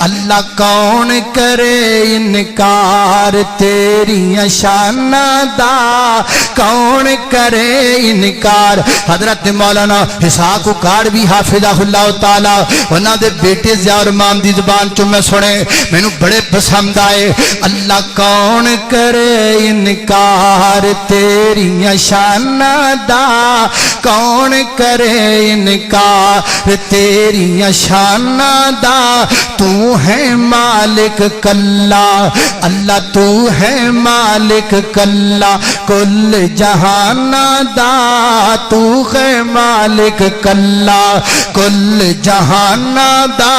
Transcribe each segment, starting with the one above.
اللہ کون کرے انکار تیری شاناں دا کون کرے انکار حضرت مولانا اسحاق کاڑوی حافظہ اللہ تعالی انہاں دے بیٹے ضیاء الرحمان دی زبان چوں میں سنے مینوں بڑے پسند آئے اللہ کون کرے انکار تیری شاناں دا کون کرے انکار تیری شاناں دا تو ہے مالک کلا اللہ تو ہے مالک کلا کل جہاناں دا تو ہے مالک کلا کل جہاناں دا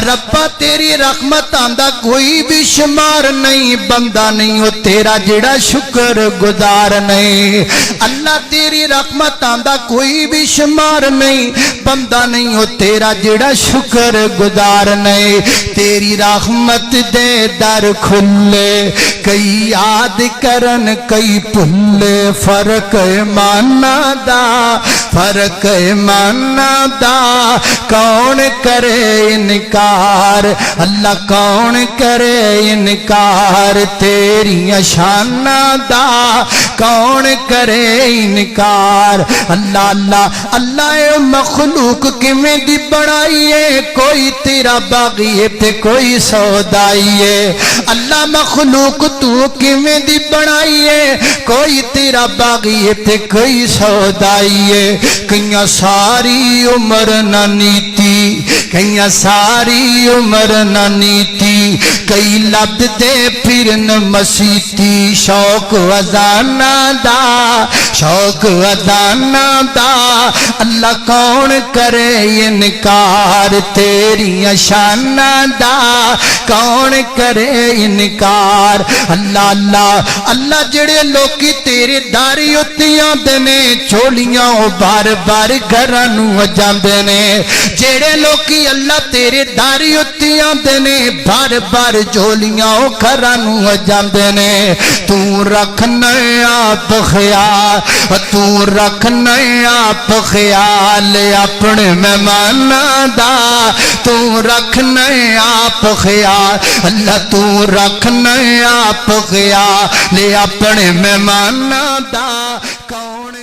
ربا تیری رحمتاں دا کوئی بھی شمار نہیں بندہ نہیں ہو تیرا جڑا شکر گزار نہیں اللہ تیری رحمتاں دا کوئی بھی شمار نہیں بندہ نہیں ہو تیرا جڑا شکر گزار نہیں تیری رحمت دے در کھلے کئی یاد کرن کئی بھلے فرق ایمانہ دا فرق ایمانہ دا کون کرے انکار اللہ کون کرے انکار تیری شاناں دا کون کرے انکار اللہ اللہ اللہ اے مخلوق کیویں دی بنائیے کوئی تیرا باغی تے کوئی سودائیے اللہ مخلوق تو کیویں دی بنائیے کوئی تیرا باغی تے کوئی سودائیے کئیاں ساری عمر نہ نیتی کئیاں ساری عمر نہ نیتی کئی لب دے پھرن مسیتی شوق وزانہ دا شوق وزانہ دا اللہ کون کرے انکار تیری شاناں دا کون کرے انکار اللہ اللہ اللہ جڑے لوکی تیرے داری اتیاں دنے چولیاں بار بار گھراں نوں جاندے نے جڑے لوکی اللہ تیرے داری اتیاں دنے بار بار جھولیاں گھراں نوں جاندے نے تو رکھنا آپ خیال تو رکھنا آپ خیال اپنے مہماناں دا تو رکھنا آپ خیال اللہ تو رکھنا آپ خیال اپنے مہماناں دا کون